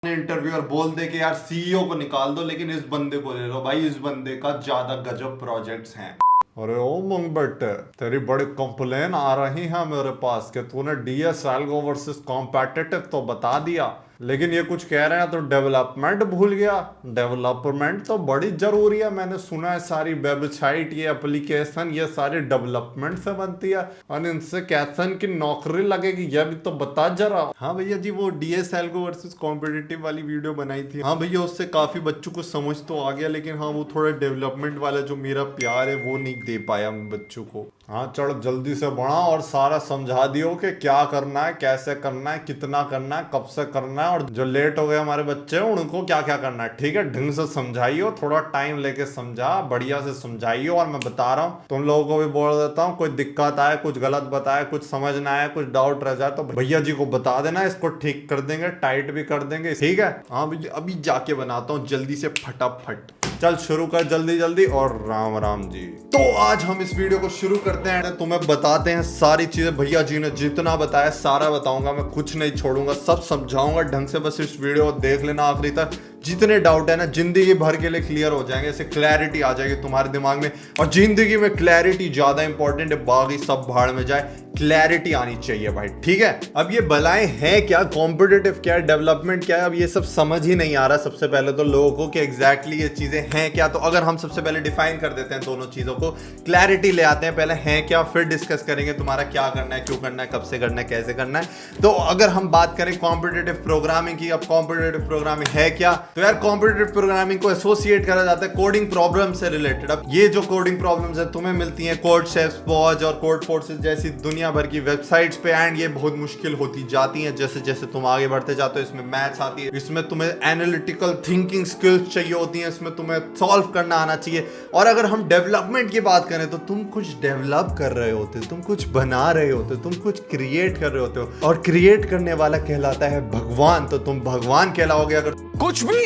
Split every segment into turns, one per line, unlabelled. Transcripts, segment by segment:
Interviewer बोल दे कि यार सीईओ को निकाल दो लेकिन इस बंदे को ले लो भाई, इस बंदे का ज्यादा गजब प्रोजेक्ट्स हैं। अरे ओ मंग बेटे, तेरी बड़ी कंप्लेन आ रही है मेरे पास कि तूने डीएस एल्गो वर्सेस कॉम्पिटिटिव तो बता दिया, लेकिन ये कुछ कह रहे हैं तो डेवलपमेंट भूल गया। डेवलपमेंट तो बड़ी जरूरी है, मैंने सुना है सारी वेबसाइट ये एप्लीकेशन ये सारी डेवलपमेंट से बनती है और इनसे कैसन की नौकरी लगेगी यह भी तो बता जरा। हाँ भैया जी, वो डीएस एल्गो वर्सेस कॉम्पिटिटिव वाली वीडियो बनाई थी। हाँ भैया, उससे काफी बच्चों को समझ तो आ गया, लेकिन हाँ वो थोड़ा डेवलपमेंट वाला जो मेरा प्यार है वो नहीं दे पाया मैं बच्चों को। हाँ चढ़ जल्दी से बढ़ा और सारा समझा दियो कि क्या करना है, कैसे करना है, कितना करना है, कब से करना है, और जो लेट हो गए हमारे बच्चे उनको क्या क्या करना है। ठीक है, ढंग से समझाइयो, थोड़ा टाइम लेके समझा, बढ़िया से समझाइयो। और मैं बता रहा हूँ तुम लोगों को भी बोल देता हूँ, कोई दिक्कत आए, कुछ गलत बताए, कुछ समझ ना आए, कुछ डाउट रह जाए तो भैया जी को बता देना, इसको ठीक कर देंगे, टाइट भी कर देंगे। ठीक है, हाँ भैया अभी जाके बनाता हूँ जल्दी से फटाफट। चल शुरू कर जल्दी जल्दी, और राम राम जी। तो आज हम इस वीडियो को शुरू करते हैं, तुम्हें बताते हैं सारी चीजें। भैया जी ने जितना बताया सारा बताऊंगा, मैं कुछ नहीं छोड़ूंगा, सब समझाऊंगा ढंग से। बस इस वीडियो को देख लेना आखिरी तक, जितने डाउट है ना जिंदगी भर के लिए क्लियर हो जाएंगे, ऐसे क्लैरिटी आ जाएगी तुम्हारे दिमाग में। और जिंदगी में क्लैरिटी ज्यादा इंपॉर्टेंट है, बाकी सब भाड़ में जाए, क्लैरिटी आनी चाहिए भाई। ठीक है, अब ये बलाएं हैं क्या, कॉम्पिटिटिव क्या है, डेवलपमेंट क्या है, अब ये सब समझ ही नहीं आ रहा सबसे पहले तो लोगों को कि एग्जैक्टली ये चीजें हैं क्या। तो अगर हम सबसे पहले डिफाइन कर देते हैं दोनों चीजों को, क्लैरिटी ले आते हैं, पहले हैं क्या, फिर डिस्कस करेंगे तुम्हारा क्या करना है, क्यों करना है, कब से करना है, कैसे करना है। तो अगर हम बात करें कॉम्पिटिटिव प्रोग्रामिंग की, अब कॉम्पिटिटिव प्रोग्रामिंग है क्या, तो यार कॉम्पिटिटिव प्रोग्रामिंग को एसोसिएट करा जाता है कोडिंग प्रॉब्लम से रिलेटेड। अब ये जो कोडिंग प्रॉब्लम्स है तुम्हें मिलती हैं कोड शेफ्स, बॉज और कोड फोर्सेस जैसी दुनिया भर की वेबसाइट्स पे, एंड ये बहुत मुश्किल होती जाती हैं जैसे जैसे तुम आगे बढ़ते जाते हो। इसमें मैथ्स आती है, इसमें तुम्हें एनालिटिकल थिंकिंग स्किल्स चाहिए होती हैं, इसमें तुम्हें सॉल्व करना आना चाहिए। और अगर हम डेवलपमेंट की बात करें तो तुम कुछ डेवलप कर रहे होते, तुम कुछ बना रहे होते, तुम कुछ क्रिएट कर रहे होते हो, और क्रिएट करने वाला कहलाता है भगवान। तो तुम भगवान कहलाओगे अगर कुछ भी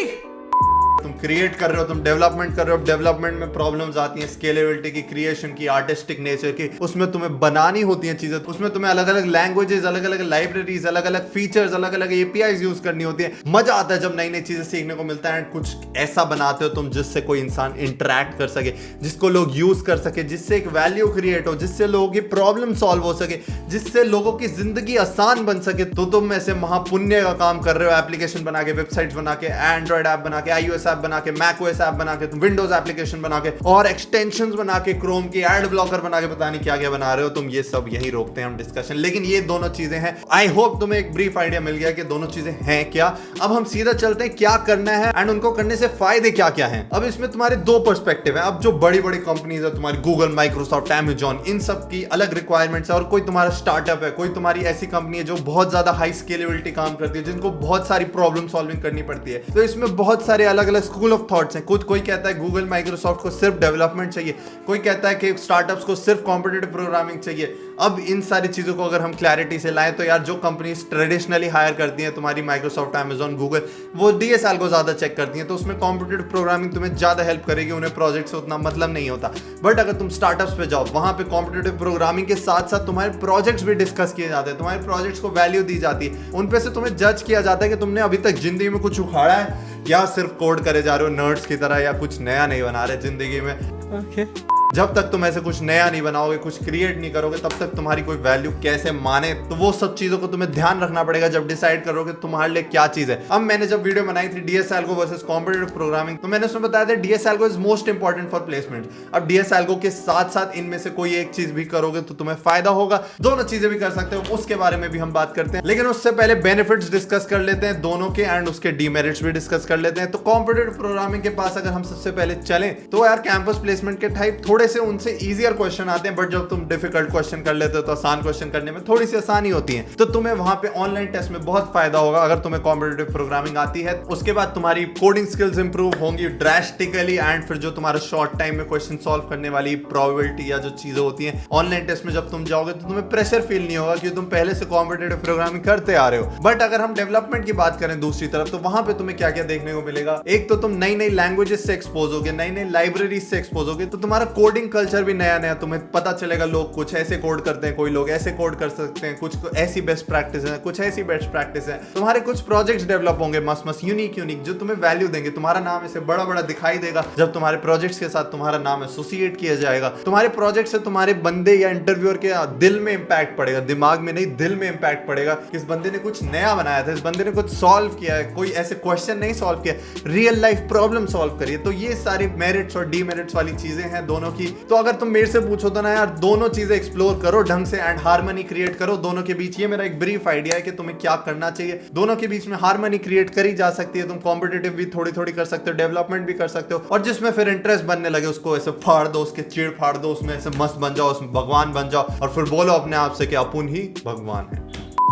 तुम क्रिएट कर रहे हो, तुम डेवलपमेंट कर रहे हो। डेवलपमेंट में प्रॉब्लम्स आती हैं स्केलेबिलिटी की, क्रिएशन की, आर्टिस्टिक नेचर की, उसमें तुम्हें बनानी होती हैं चीजें, उसमें तुम्हें अलग अलग लैंग्वेजेस, अलग अलग लाइब्रेरीज, अलग अलग फीचर्स, अलग अलग एपीआईज यूज करनी होती है। मजा आता है जब नई नई चीजें सीखने को मिलता है, एंड कुछ ऐसा बनाते हो तुम जिससे कोई इंसान इंटरेक्ट कर सके, जिसको लोग यूज कर सके, जिससे एक वैल्यू क्रिएट हो, जिससे लोगों की प्रॉब्लम सॉल्व हो सके, जिससे लोगों की जिंदगी आसान बन सके। तो तुम ऐसे महापुण्य का काम कर रहे हो, एप्लीकेशन बना के, वेबसाइट्स बना के, एंड्रॉइड ऐप बना के, आईओएस ऐप बना के, मैकओएस ऐप बना के, विंडोज एप्लीकेशन बना के, और एक्सटेंशंस बना के, क्रोम की एड ब्लॉकर बना के, पता नहीं क्या क्या बना रहे हो तुम। ये सब यही रोकते हैं हम डिस्कशन, लेकिन ये दोनों चीजें हैं। आई होप तुम्हें एक ब्रीफ आइडिया मिल गया कि दोनों चीजें हैं क्या। अब हम सीधा चलते हैं क्या करना है एंड उनको करने से फायदे क्या क्या हैं। अब इसमें तुम्हारे दो पर्सपेक्टिव है। अब जो बड़ी बड़ी कंपनीज है, तुम्हारी गूगल, माइक्रोसॉफ्ट, अमेजॉन, इन सब की अलग रिक्वायरमेंट्स है। और कोई तुम्हारा स्टार्टअप है, कोई तुम्हारी ऐसी कंपनी है जो बहुत ज्यादा हाई स्केलेबिलिटी काम करती है, जिनको बहुत सारी प्रॉब्लम सॉल्विंग करनी पड़ती है। तो इसमें बहुत सारे अलग अलग स्कूल ऑफ थॉट्स हैं। कोई कहता है गूगल, माइक्रोसॉफ्ट को सिर्फ डेवलपमेंट चाहिए, कोई कहता है कि स्टार्टअप्स को सिर्फ कॉम्पिटिटिव प्रोग्रामिंग चाहिए। अब इन सारी चीजों को अगर हम क्लैरिटी से लाएं तो यार जो कंपनीज ट्रेडिशनली हायर करती हैं, तुम्हारी माइक्रोसॉफ्ट, अमेजॉन, गूगल, वो डीएस एल्गो ज्यादा चेक करती हैं, तो उसमें कॉम्पिटिटिव प्रोग्रामिंग तुम्हें ज्यादा हेल्प करेगी, उन्हें प्रोजेक्ट से उतना मतलब नहीं होता। बट अगर तुम स्टार्टअप्स पे जाओ, वहां पे कॉम्पिटिटिव प्रोग्रामिंग के साथ साथ तुम्हारे प्रोजेक्ट्स भी डिस्कस किए जाते हैं, तुम्हारे प्रोजेक्ट्स को वैल्यू दी जाती है, उन पे से तुम्हें जज किया जाता है कि तुमने अभी तक जिंदगी में कुछ उखाड़ा है या सिर्फ कोड करे जा रहे हो नर्ड्स की तरह, या कुछ नया नहीं बना रहे जिंदगी में। ओके, जब तक तुम ऐसे कुछ नया नहीं बनाओगे, कुछ क्रिएट नहीं करोगे, तब तक तुम्हारी कोई वैल्यू कैसे माने। तो वो सब चीजों को तुम्हें ध्यान रखना पड़ेगा जब डिसाइड करोगे तुम्हारे लिए क्या चीज है। अब मैंने जब वीडियो बनाई थी DS algo versus competitive programming, तो मैंने उसमें बताया था DS algo is most important for placement. अब डीएस एल्गो के साथ साथ इनमें से कोई एक चीज भी करोगे तो तुम्हें फायदा होगा, दोनों चीजें भी कर सकते हो, उसके बारे में भी हम बात करते हैं। लेकिन उससे पहले बेनिफिट्स डिस्कस कर लेते हैं दोनों के, एंड उसके डीमेरिट्स भी डिस्कस कर लेते हैं। तो कॉम्पिटिटिव प्रोग्रामिंग के पास अगर हम सबसे पहले चलें तो यार कैंपस प्लेसमेंट के टाइप थोड़े से उनसे इजी क्वेश्चन आते हैं, बट जब तुम डिफिकल्ट क्वेश्चन कर लेते हो तो आसान क्वेश्चन करने में थोड़ी सी आसानी होती है। तो तुम्हें वहां पे ऑनलाइन टेस्ट में बहुत फायदा होगा अगर तुम्हें कॉम्पिटिटिव प्रोग्रामिंग आती है। उसके बाद तुम्हारी कोडिंग स्किल्स इंप्रूव होंगी ड्रास्टिकली, एंड फिर जो तुम्हारा शॉर्ट टाइम में क्वेश्चन सॉल्व करने वाली प्रोबेबिलिटी या जो चीजें होती हैं ऑनलाइन टेस्ट में जब तुम जाओगे तो तुम्हें प्रेशर फील नहीं होगा क्योंकि तुम पहले से कॉम्पिटिटिव प्रोग्रामिंग करते आ रहे हो। बट अगर हम डेवलपमेंट की बात करें दूसरी तरफ, तो वहां पे तुम्हें क्या क्या देखने को मिलेगा। एक तो तुम नई नई लैंग्वेजेस से एक्सपोज होगे, नई नई लाइब्रेरीज से एक्सपोज होगे, तो तुम्हारा कोडिंग कोडिंग कल्चर भी नया नया तुम्हें पता चलेगा। लोग कुछ ऐसे कोड करते हैं, कोई लोग ऐसे कोड कर सकते हैं, कुछ ऐसी बेस्ट प्रैक्टिस है, कुछ ऐसी बेस्ट प्रैक्टिस है। तुम्हारे कुछ प्रोजेक्ट्स डेवलप होंगे मस्त मस्त यूनिक जो तुम्हें वैल्यू देंगे। तुम्हारा नाम ऐसे बड़ा बड़ा दिखाई देगा जब तुम्हारे प्रोजेक्ट्स के साथ तुम्हारा नाम एसोसिएट किया जाएगा। तुम्हारे प्रोजेक्ट से तुम्हारे बंदे या इंटरव्यूअर के दिल में इंपैक्ट पड़ेगा, दिमाग में नहीं दिल में इंपैक्ट पड़ेगा कि इस बंदे ने कुछ नया बनाया था, इस बंदे ने कुछ सॉल्व किया है, कोई ऐसे क्वेश्चन नहीं सॉल्व किया, रियल लाइफ प्रॉब्लम सॉल्व करिए। तो ये सारी मेरिट्स और डीमेरिट्स वाली चीजें हैं दोनों की। तो अगर तुम मेरे से पूछो तो ना यार, दोनों चीजें एक्सप्लोर करो ढंग से एंड हार्मनी क्रिएट करो दोनों के बीच। ये मेरा एक ब्रीफ आइडिया है कि तुम्हें क्या करना चाहिए। दोनों के बीच में हार्मनी क्रिएट करी जा सकती है। तुम कॉम्पिटिटिव भी थोड़ी थोड़ी कर सकते हो, डेवलपमेंट भी कर सकते हो, और जिसमें फिर इंटरेस्ट बनने लगे उसको ऐसे फाड़ दो, उसके चीड़ फाड़ दो, उसमें ऐसे मस्त बन जाओ, उसमें भगवान बन जाओ और फिर बोलो अपने आप से कि अपन ही भगवान है।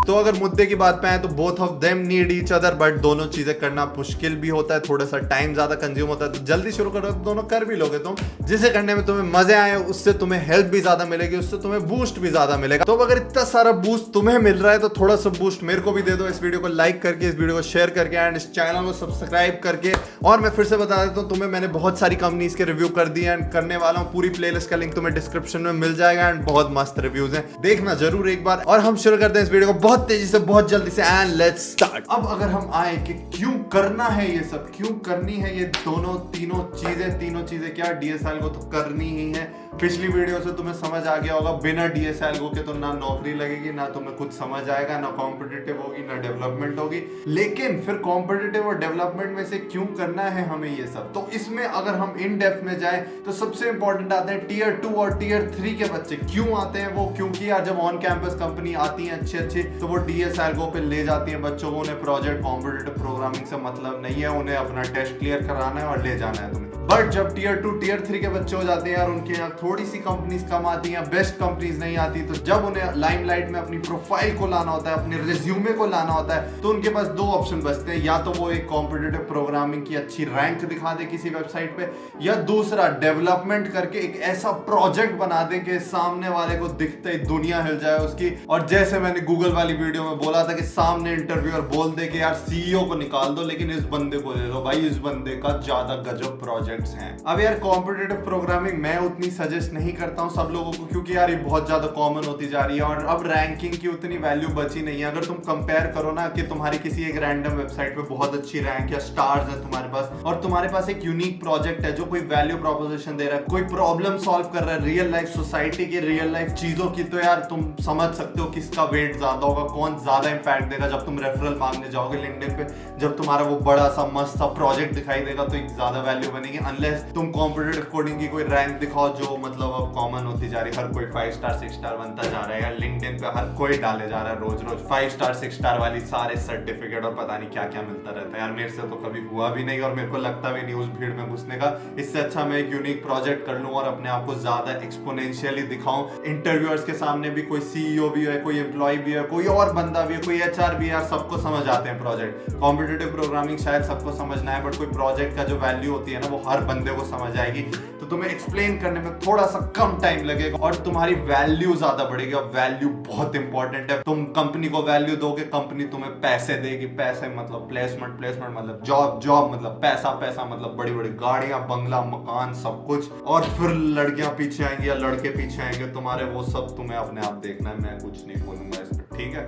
तो अगर मुद्दे की बात पे आए तो both of them need each other, but दोनों चीजें करना मुश्किल भी होता है, थोड़ा सा टाइम ज्यादा कंज्यूम होता है। तो जल्दी शुरू करो तो दोनों कर भी लोगे तुम। जिसे करने में तुम्हें मजे आए उससे तुम्हें हेल्प भी ज्यादा मिलेगी, उससे तुम्हें बूस्ट भी ज्यादा मिलेगा। तो अगर इतना सारा बूस्ट तुम्हें मिल रहा है तो थोड़ा सा बूस्ट मेरे को भी दे दो, इस वीडियो को लाइक करके, इस वीडियो को शेयर करके एंड इस चैनल को सब्सक्राइब करके। और मैं फिर से बता देता हूँ, तुम्हें मैंने बहुत सारी कंपनीज के रिव्यू कर दिए एंड करने वाला हूँ। पूरी प्लेलिस्ट का लिंक तुम्हें डिस्क्रिप्शन में मिल जाएगा एंड बहुत मस्त रिव्यूज हैं, देखना जरूर एक बार। और हम शुरू करते हैं इस वीडियो को बहुत तेजी से, बहुत जल्दी से एंड लेट्स स्टार्ट। अब अगर हम आए कि क्यों करना है ये सब, क्यों करनी है ये तीनों चीजें क्या, डीएसएल को तो करनी ही है। पिछली वीडियो से तुम्हें समझ आ गया होगा, बिना डीएसएल को के तो ना नौकरी लगेगी, ना तुम्हें कुछ समझ आएगा, ना कॉम्पिटिटिव होगी, ना डेवलपमेंट होगी। लेकिन फिर कॉम्पिटिटिव और डेवलपमेंट में से क्यों करना है हमें ये सब, तो इसमें अगर हम इन डेप्थ में जाए तो सबसे इंपॉर्टेंट आते हैं टीयर 2 और टीयर 3 के बच्चे। क्यों आते हैं वो? क्योंकि यार जब ऑन कैंपस कंपनी आती है अच्छी तो वो डीएसएल पे ले जाती है बच्चों को। उन्हें प्रोजेक्ट कॉम्पिटिटिव प्रोग्रामिंग से मतलब नहीं है, उन्हें अपना टेस्ट क्लियर कराना है और ले जाना है तुम्हें। बट जब टीयर 2 टीयर 3 के बच्चे हो जाते हैं यार, उनके यहाँ थोड़ी सी कंपनीज कम आती हैं, बेस्ट कंपनीज नहीं आती, तो जब उन्हें लाइमलाइट में अपनी प्रोफाइल को लाना होता है, अपने रिज्यूमे को लाना होता है, तो उनके पास दो ऑप्शन बचते हैं। या तो वो एक कॉम्पिटिटिव प्रोग्रामिंग की अच्छी रैंक दिखा दे किसी वेबसाइट पे, या दूसरा डेवलपमेंट करके एक ऐसा प्रोजेक्ट बना दे कि सामने वाले को दिखते ही दुनिया हिल जाए उसकी। और जैसे मैंने गूगल वाली वीडियो में बोला था कि सामने इंटरव्यूअर बोल दे कि यार सीईओ को निकाल दो लेकिन इस बंदे को ले लो, भाई इस बंदे का ज्यादा गजब प्रोजेक्ट्स हैं। अब यार कॉम्पिटिटिव प्रोग्रामिंग मैं उतनी सजेस्ट नहीं करता हूं सब लोगों को, क्योंकि यार ये बहुत ज्यादा कॉमन होती जा रही है और अब रैंकिंग की उतनी वैल्यू बची नहीं है। अगर तुम कंपेयर करो ना कि तुम्हारी किसी एक रैंडम वेबसाइट पे बहुत अच्छी रैंक या स्टार्स है तुम्हारे पास, और तुम्हारे पास एक यूनिक प्रोजेक्ट है जो कोई वैल्यू प्रोपोजिशन दे रहा है, कोई प्रॉब्लम सॉल्व कर रहा है रियल लाइफ सोसाइटी की, रियल लाइफ चीजों की, तो यार तुम समझ सकते हो किसका वेट ज्यादा होगा, कौन ज्यादा इंपैक्ट देगा। जब तुम रेफरल मांगने जाओगे लिंक्डइन पे, जब तुम्हारा वो बड़ा सा मस्त सा प्रोजेक्ट दिखाई देगा तो एक ज्यादा वैल्यू बनेगी। अनलेस तुम कॉम्पिटिटिव कोडिंग की कोई रैंक दिखाओ जो मतलब अब कॉमन होती जा रही है, हर कोई 5 स्टार 6 स्टार बनता जा रहा है यार, लिंक्डइन पे हर कोई डाले जा रहा है रोज 5 स्टार 6 स्टार वाली सारे सर्टिफिकेट और पता नहीं क्या क्या मिलता रहता है यार। मेरे से तो कभी हुआ भी नहीं और मेरे को लगता भी नहीं उस भीड़ में घुसने का। इससे अच्छा मैं एक यूनिक प्रोजेक्ट कर लूं और अपने आप को ज्यादा एक्सपोनेंशियली दिखाऊं। इंटरव्यूअर्स के सामने भी कोई सीईओ भी है, कोई एम्प्लॉय भी है, कोई और बंदा भी है, कोई एचआर भी है, यार सबको समझ आते हैं प्रोजेक्ट। कॉम्पिटिटिव प्रोग्रामिंग शायद सबको समझना है, बट कोई प्रोजेक्ट का जो वैल्यू होती है ना वो हर बंदे को समझ आएगी। तो तुम्हें एक्सप्लेन करने में थोड़ा सा कम टाइम लगेगा और तुम्हारी वैल्यू ज्यादा बढ़ेगी। और वैल्यू बहुत इंपॉर्टेंट है। तुम कंपनी को वैल्यू दोगे, कंपनी तुम्हें पैसे देगी। पैसे मतलब प्लेसमेंट मतलब जॉब मतलब पैसा मतलब बड़ी बड़ी गाड़ियां, बंगला, मकान, सब कुछ। और फिर लड़कियां पीछे आएंगी या लड़के पीछे आएंगे तुम्हारे, वो सब तुम्हें अपने आप देखना है। मैं कुछ नहीं बोलूंगा इस पर, ठीक है।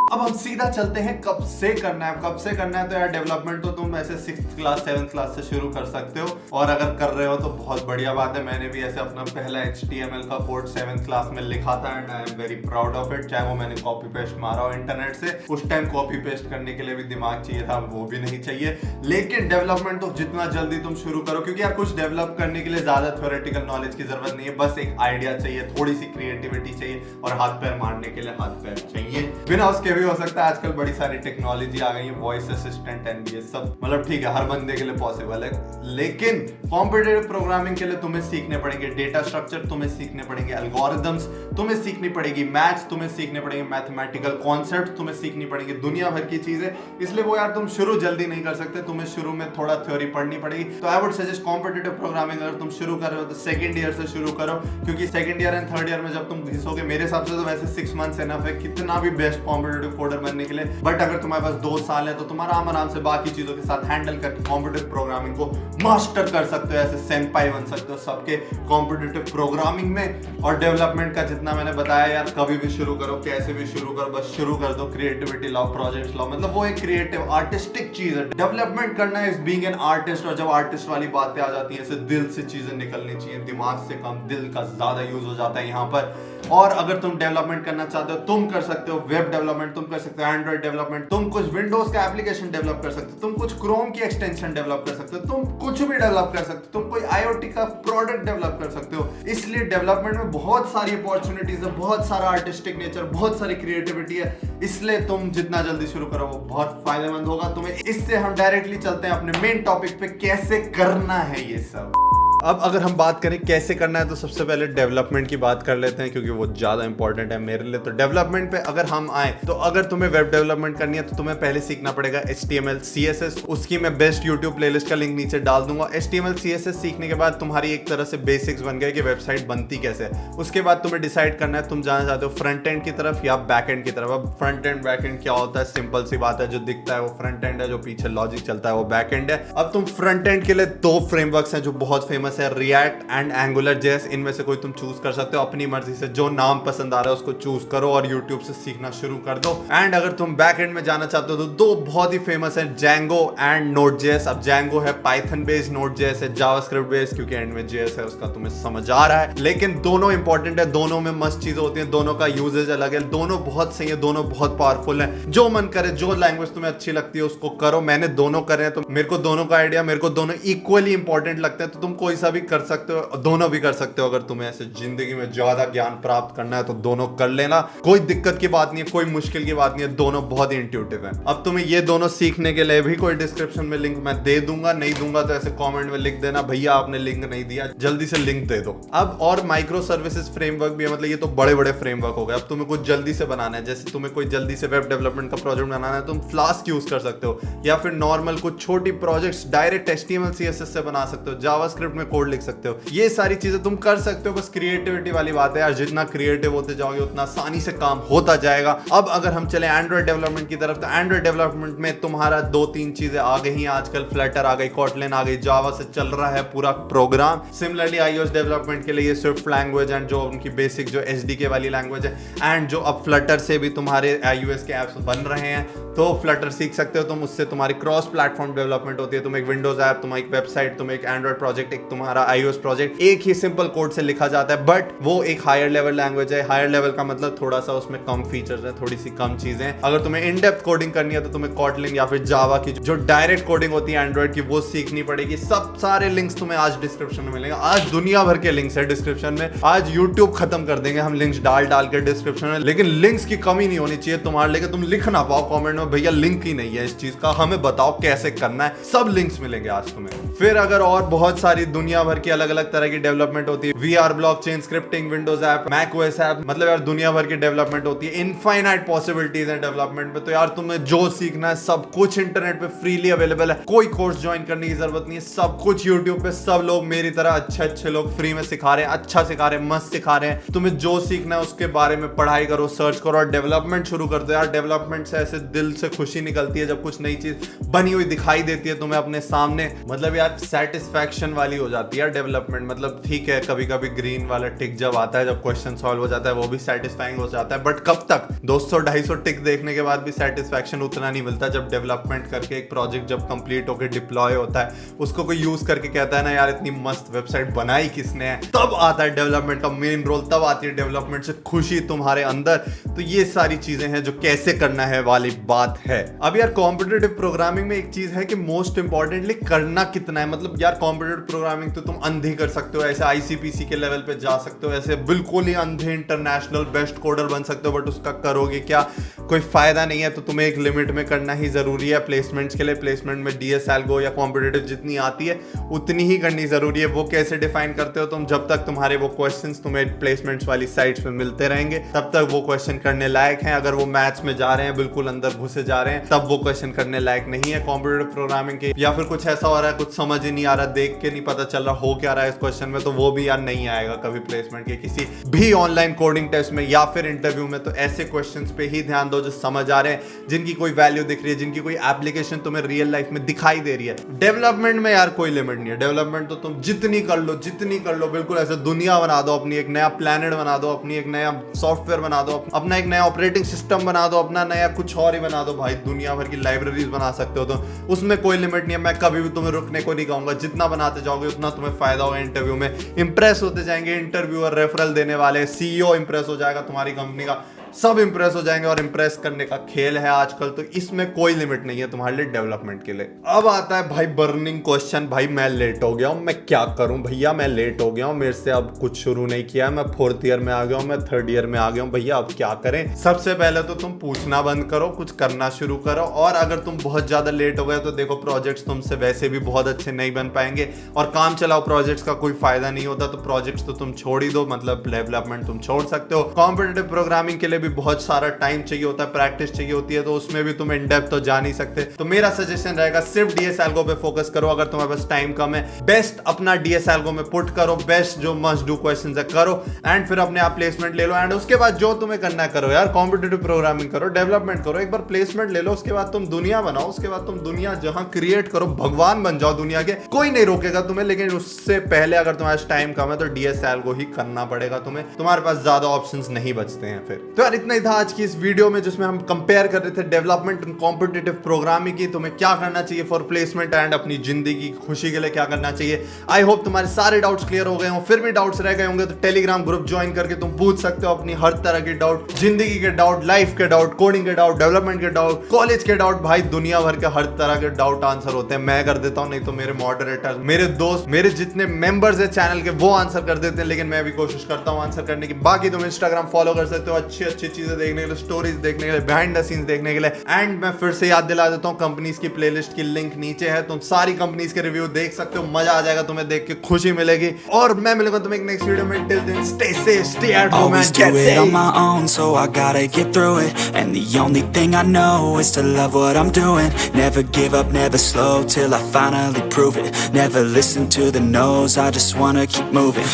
अब हम सीधा चलते हैं कब से करना है। तो यार डेवलपमेंट तो तुम ऐसे 6th क्लास 7th क्लास से शुरू कर सकते हो, और अगर कर रहे हो तो बहुत बढ़िया बात है। मैंने भी ऐसे अपना पहला HTML का कोड 7th क्लास में लिखा था and I am very proud of it. चाहे वो मैंने कॉपी पेस्ट मारा हो इंटरनेट से, उस टाइम कॉपी पेस्ट करने के लिए भी दिमाग चाहिए था, वो भी नहीं चाहिए। लेकिन डेवलपमेंट तो जितना जल्दी तुम शुरू करो, क्योंकि यार कुछ डेवलप करने के लिए ज्यादा थ्योरेटिकल नॉलेज की जरूरत नहीं है, बस एक आइडिया चाहिए, थोड़ी सी क्रिएटिविटी चाहिए और हाथ पैर मारने के लिए हाथ पैर चाहिए। बिना उसके भी हो सकता है। आजकल बड़ी सारी टेक्नोलॉजी आ गई है, वॉइस असिस्टेंट एंड ये सब, मतलब ठीक है हर बंदे के लिए पॉसिबल है। लेकिन कॉम्पिटिटिव प्रोग्रामिंग के लिए तुम्हें सीखने पड़ेंगे डेटा स्ट्रक्चर, तुम्हें सीखने पड़ेंगे एल्गोरिथम्स, तुम्हें सीखनी पड़ेगी मैथ्स, तुम्हें सीखने पड़ेंगे मैथमेटिकल कॉन्सेप्ट, तुम्हें सीखनी पड़ेगी दुनिया भर की चीजें। इसलिए वो यार तुम शुरू जल्दी नहीं कर सकते, तुम्हें शुरू में थोड़ा थ्योरी पढ़नी पड़ेगी। तो I would suggest competitive programming अगर तुम शुरू कर रहे हो तो 2nd ईयर से शुरू करो, क्योंकि 2nd year and 3rd year में जब तुम घिसोगे, मेरे हिसाब से तो वैसे 6 मंथ्स एनफ है। कितना भी बेस्ट कॉम्पिटिटिव कॉम्पिटिटिव कोडर बनने के लिए। बट अगर तुम्हारे पास 2 साल है तो तुम आराम से बाकी चीजों के साथ हैंडल करके कॉम्पिटिटिव प्रोग्रामिंग को मास्टर कर सकते हो, ऐसे सेंपाई बन सकते हो सबके कॉम्पिटिटिव प्रोग्रामिंग में। और डेवलपमेंट का जितना मैंने बताया यार, कभी भी शुरू करो, कैसे भी शुरू करो, बस शुरू कर दो, क्रिएटिविटी लाओ, प्रोजेक्ट्स लाओ, मतलब वो एक क्रिएटिव आर्टिस्टिक चीज है। डेवलपमेंट करना इज बीइंग एन आर्टिस्ट। और जब आर्टिस्ट वाली बातें आ जाती है, ऐसे दिल से चीजें निकलनी चाहिए, दिमाग से कम दिल का ज्यादा यूज हो जाता है यहाँ पर। और अगर तुम डेवलपमेंट करना चाहते हो, तुम कर सकते हो वेब डेवलपमेंट, तुम कर सकते हो एंड्रॉइड डेवलपमेंट, तुम कुछ विंडोज का एप्लीकेशन डेवलप कर सकते हो, तुम कुछ क्रोम की एक्सटेंशन डेवलप कर सकते हो, तुम कुछ भी डेवलप कर सकते हो, तुम कोई IoT का प्रोडक्ट डेवलप कर सकते हो। इसलिए डेवलपमेंट में बहुत सारी अपॉर्चुनिटीज है, बहुत सारा आर्टिस्टिक नेचर, बहुत सारी क्रिएटिविटी है। इसलिए तुम जितना जल्दी शुरू करो वो बहुत फायदेमंद होगा तुम्हें। इससे हम डायरेक्टली चलते हैं अपने मेन टॉपिक पे, कैसे करना है ये सब। अब अगर हम बात करें कैसे करना है, तो सबसे पहले डेवलपमेंट की बात कर लेते हैं, क्योंकि वो ज्यादा इंपॉर्टेंट है मेरे लिए। तो डेवलपमेंट पे अगर हम आए, तो अगर तुम्हें वेब डेवलपमेंट करनी है तो तुम्हें पहले सीखना पड़ेगा HTML CSS। उसकी मैं बेस्ट यूट्यूब प्लेलिस्ट का लिंक नीचे डाल दूंगा। HTML CSS सीखने के बाद तुम्हारी एक तरह से बेसिक्स बन गए कि वेबसाइट बनती कैसे है। उसके बाद तुम्हें डिसाइड करना है तुम जाना चाहते हो फ्रंट एंड की तरफ या बैक एंड की तरफ। अब फ्रंट एंड बैक एंड क्या होता है, सिंपल सी बात है, जो दिखता है वो फ्रंट एंड है, जो पीछे लॉजिक चलता है वो बैक एंड है। अब तुम फ्रंट एंड के लिए 2 फ्रेमवर्क्स हैं जो बहुत फेमस है, रिएक्ट एंड एंगुलर JS। इनमें से कोई तुम चूज कर सकते हो अपनी मर्जी से, जो नाम पसंद आ रहा है उसको चूज करो और यूट्यूब से सीखना शुरू कर दो। एंड अगर तुम बैक एंड में जाना चाहते हो तो 2 बहुत ही फेमस है, Django एंड Node.js। अब Django है पाइथन बेस्ड, Node.js है जावास्क्रिप्ट बेस्ड, क्योंकि एंड में JS है उसका तुम्हें समझ आ रहा है। लेकिन दोनों इंपॉर्टेंट है, दोनों में मस्त चीजें होती हैं, दोनों का यूजेज अलग है, दोनों बहुत सही है, दोनों बहुत पावरफुल है। जो मन करे, जो लैंग्वेज तुम्हें अच्छी लगती है उसको करो। मैंने दोनों करे हैं तो मेरे को दोनों का आइडिया, मेरे को दोनों इक्वली इंपॉर्टेंट लगते हैं। तो तुम कोई सा भी कर सकते हो, दोनों भी कर सकते हो। अगर तुम्हें ऐसे जिंदगी में ज्यादा ज्ञान प्राप्त करना है तो दोनों कर लेना, कोई दिक्कत की बात नहीं है, कोई मुश्किल की बात नहीं है, दोनों बहुत ही इंट्यूटिव है। अब तुम्हें ये दोनों सीखने के लिए भी कोई डिस्क्रिप्शन में लिंक मैं दे दूंगा, नहीं दूंगा तो ऐसे कमेंट में लिख देना भैया आपने लिंक नहीं दिया, जल्दी से लिंक दे दो। अब और माइक्रो सर्विसेज फ्रेमवर्क भी है, मतलब ये तो बड़े बड़े फ्रेमवर्क हो गए। अब तुम्हें कुछ जल्दी से बनाना है, जैसे तुम्हें कोई जल्दी से वेब डेवलपमेंट का प्रोजेक्ट बनाना है, तुम फ्लास्क यूज कर सकते हो, या फिर नॉर्मल कुछ छोटी प्रोजेक्ट्स डायरेक्ट HTML CSS से बना सकते हो, जावास्क्रिप्ट में कोड लिख सकते हो। ये सारी चीजें तुम कर सकते हो, बस क्रिएटिविटी वाली बात है यार, जितना क्रिएटिव होते जाओगे उतना आसानी से काम होता जाएगा। अब अगर हम चले एंड्रॉइड डेवलपमेंट की तरफ, तो एंड्रॉइड डेवलपमेंट में तुम्हारा 2-3 चीजें आ गई हैं आजकल, फ्लटर आ गई, कॉटलिन आ गई, जावा से चल रहा है पूरा प्रोग्राम। सिमिलरली iOS डेवलपमेंट के लिए स्विफ्ट लैंग्वेज एंड जो उनकी बेसिक जो SDK वाली लैंग्वेज है, एंड जो अब फ्लटर से भी तुम्हारे iOS के एप्स बन रहे हैं, तो फ्लटर सीख सकते हो तुम। उससे तुम्हारी क्रॉस प्लेटफॉर्म डेवलपमेंट होती है, तुम एक विंडोज ऐप, तुम एक वेबसाइट, तुम एक एंड्रॉइड प्रोजेक्ट, एक तुम्हारा iOS प्रोजेक्ट एक ही सिंपल कोड से लिखा जाता है। बट वो एक हायर लेवल लैंग्वेज है। हायर लेवल का मतलब थोड़ा सा उसमें कम फीचर्स है, थोड़ी सी कम चीजें। अगर तुम्हें इन डेप्थ कोडिंग करनी है तो तुम्हें कॉटलिन या फिर जावा की जो डायरेक्ट कोडिंग होती है एंड्रॉइड की, वो सीखनी पड़ेगी। सब सारे लिंक्स तुम्हें आज डिस्क्रिप्शन में मिलेंगे। आज दुनिया भर के लिंक्स है डिस्क्रिप्शन में। आज यूट्यूब खत्म कर देंगे हम लिंक्स डाल के डिस्क्रिप्शन में, लेकिन लिंक्स की कमी नहीं होनी चाहिए तुम्हारे लिए, तुम लिख ना पाओ कमेंट में भैया लिंक ही नहीं है इस चीज का, हमें बताओ कैसे करना है। सब लिंक्स मिलेंगे आज तुम्हें। फिर अगर और बहुत सारी दुनिया भर की अलग अलग तरह की डेवलपमेंट होती है, VR blockchain scripting, Windows app, macOS app, मतलब यार दुनिया भर की डेवलपमेंट होती है। इनफाइनाइट पॉसिबिलिटीज है डेवलपमेंट में। तो यार तुम्हें जो सीखना है सब कुछ इंटरनेट पे फ्रीली अवेलेबल है, कोई कोर्स ज्वाइन करने की जरूरत नहीं है, सब कुछ यूट्यूब पे सब लोग मेरी तरह अच्छे लोग फ्री में सिखा रहे हैं, अच्छा सिखा रहे हैं, मस्त सिखा रहे हैं। तुम्हें जो सीखना है उसके बारे में पढ़ाई करो, सर्च करो और डेवलपमेंट शुरू कर दो। यार डेवलपमेंट से ऐसे दिल से खुशी निकलती है जब कुछ नई चीज बनी हुई दिखाई देती है तुम्हें अपने सामने, मतलब यार सेटिस्फैक्शन वाली हो जाती है डेवलपमेंट। मतलब ठीक है कभी कभी ग्रीन वाला टिक जब आता है, जब क्वेश्चन सॉल्व हो जाता है, वो भी सेटिस्फाइंग हो जाता है, बट कब तक 200-250 टिक देखने के बाद भी सेटिस्फैक्शन उतना नहीं मिलता। जब डेवलपमेंट करके एक प्रोजेक्ट जब कंप्लीट होकर डिप्लॉय होता है, उसको कोई यूज करके कहता है ना यार इतनी मस्त वेबसाइट बनाई किसने है, तब आता है डेवलपमेंट का मेन रोल, तब आती है डेवलपमेंट से खुशी तुम्हारे अंदर। तो ये सारी चीजें हैं जो कैसे करना है वाली बात है। अब यार कॉम्पिटिटिव प्रोग्रामिंग में एक चीज है कि मोस्ट इंपॉर्टेंटली करना कितना है। मतलब यार कॉम्पिटिटिव प्रोग्रामिंग तो तुम अंधी कर सकते हो, ऐसे ICPC के लेवल पे जा सकते हो, ऐसे बिल्कुल ही अंधे इंटरनेशनल बेस्ट कोडर बन सकते हो, बट उसका करोगे क्या, कोई फायदा नहीं है। तो तुम्हें एक लिमिट में करना ही जरूरी है। प्लेसमेंट्स के लिए प्लेसमेंट में DS एल्गो या कॉम्पिटिटिव जितनी आती है उतनी ही करनी जरूरी है। वो कैसे डिफाइन करते हो तुम, जब तक तुम्हारे वो क्वेश्चंस तुम्हें प्लेसमेंट्स वाली साइट्स पे मिलते रहेंगे तब तक वो क्वेश्चन करने लायक हैं। अगर वो मैथ्स में जा रहे हैं बिल्कुल अंदर घुसे जा रहे हैं, तब वो क्वेश्चन करने लायक नहीं है कॉम्पिटिटिव प्रोग्रामिंग के। या फिर कुछ ऐसा हो रहा है, कुछ समझ ही नहीं आ रहा, देख के नहीं पता चल रहा हो क्या रहा है इस क्वेश्चन में, तो वो भी यार नहीं आएगा कभी प्लेसमेंट के किसी भी ऑनलाइन कोडिंग टेस्ट में या फिर इंटरव्यू में। तो ऐसे क्वेश्चंस पे ही ध्यान दो जो समझ आ रहे हैं, जिनकी कोई वैल्यू दिख रही है, जिनकी कोई एप्लीकेशन तुम्हें रियल लाइफ में दिखाई दे रही है। डेवलपमेंट में यार कोई लिमिट नहीं है, डेवलपमेंट तो तुम जितनी कर लो, बिल्कुल ऐसे दुनिया बना दो, अपनी एक नया प्लेनेट बना दो, अपनी एक नया सॉफ्टवेयर बना दो, अपना एक नया ऑपरेटिंग सिस्टम बना दो, अपना नया कुछ और ही बना दो भाई, दुनिया भर की लाइब्रेरीज बना सकते हो। तो उसमें कोई लिमिट नहीं है। मैं कभी भी तुम्हें रुकने को नहीं कहूंगा, जितना बनाते जाओगे उतना तुम्हें फायदा होगा। इंटरव्यू में इंप्रेस होते जाएंगे, इंटरव्यूअर, रेफरल देने वाले, सीईओ इंप्रेस हो जाएगा तुम्हारी कंपनी का, सब इंप्रेस हो जाएंगे। और इंप्रेस करने का खेल है आजकल, तो इसमें कोई लिमिट नहीं है तुम्हारे लिए डेवलपमेंट के लिए। अब आता है भाई बर्निंग क्वेश्चन, भाई मैं लेट हो गया हूं, मैं क्या करूं भैया, मैं लेट हो गया हूं, मेरे से अब कुछ शुरू नहीं किया, मैं 4th ईयर में आ गया हूं, मैं 3rd ईयर में आ गया हूं, भैया अब क्या करें। सबसे पहले तो तुम पूछना बंद करो, कुछ करना शुरू करो। और अगर तुम बहुत ज्यादा लेट हो गए तो देखो प्रोजेक्ट्स तुमसे वैसे भी बहुत अच्छे नहीं बन पाएंगे, और काम चलाओ प्रोजेक्ट्स का कोई फायदा नहीं होता, तो प्रोजेक्ट्स तो तुम छोड़ ही दो, मतलब डेवलपमेंट तुम छोड़ सकते हो। कॉम्पिटिटिव प्रोग्रामिंग के लिए भी बहुत सारा टाइम चाहिए होता है, प्रैक्टिस चाहिए होती है, तो उसमें भी तुम इन डेप्थ तो जा नहीं सकते। तो मेरा सजेशन रहेगा सिर्फ डीएस एल्गो पे फोकस करो। अगर तुम्हारे पास टाइम कम है, बेस्ट अपना डीएस एल्गो में पुट करो, बेस्ट जो मस्ट डू क्वेश्चंस है करो, एंड फिर अपने आप प्लेसमेंट ले लो। एंड उसके बाद जो तुम्हें करना है करो यार, कॉम्पिटिटिव प्रोग्रामिंग करो, डेवलपमेंट करो, एक बार प्लेसमेंट ले लो, उसके बाद तुम दुनिया बनाओ, उसके बाद तुम दुनिया जहां क्रिएट करो, भगवान बन जाओ दुनिया के, कोई नहीं रोकेगा तुम्हें। लेकिन उससे पहले अगर तुम्हारे पास टाइम कम है तो डीएस एल्गो ही करना पड़ेगा तुम्हें, तुम्हारे पास ज्यादा ऑप्शंस नहीं बचते हैं फिर। तो यार इतना ही था आज की इस वीडियो में, जिसमें हम कंपेयर कर रहे थे डेवलपमेंट एंड कॉम्पिटिटिव प्रोग्रामिंग की, तुम्हें क्या करना चाहिए फॉर प्लेसमेंट एंड अपनी जिंदगी की खुशी के लिए क्या करना चाहिए। आई होप तुम्हारे सारे डाउट्स क्लियर हो गए हों। फिर भी डाउट्स रह गए होंगे तो टेलीग्राम ग्रुप ज्वाइन करके तुम पूछ सकते हो अपनी हर तरह की डाउट, जिंदगी के डाउट, लाइफ के डाउट, कोडिंग के डाउट, डेवलपमेंट के डाउट, कॉलेज के डाउट, भाई दुनिया भर के हर तरह के डाउट आंसर होते हैं। मैं कर देता हूं, नहीं तो मेरे मॉडरेटर, मेरे दोस्त, मेरे जितने मेंबर्स है चैनल के, वो आंसर कर देते हैं, लेकिन मैं भी कोशिश करता हूं आंसर करने की। बाकी तुम इंस्टाग्राम फॉलो कर सकते हो अच्छी अच्छी चीजें देखने के लिए, स्टोरीज देखने के लिए, बिहाइंड द सीन्स देखने के लिए। एंड मैं फिर से याद दिला देता हूं, कंपनीज की प्लेलिस्ट की लिंक नीचे है, तुम सारी कंपनीज के रिव्यू देख सकते हो, मजा आ जाएगा तुम्हें, देख के खुशी मिलेगी। और मैं मिलूंगा तुम्हें एक नेक्स्ट वीडियो में। Till then stay safe, stay at home and get safe.
on my own, so I gotta get through it. And the only thing I know is to love what I'm doing. Never give up, never slow till I finally prove it. Never listen to the no's, I just wanna keep moving.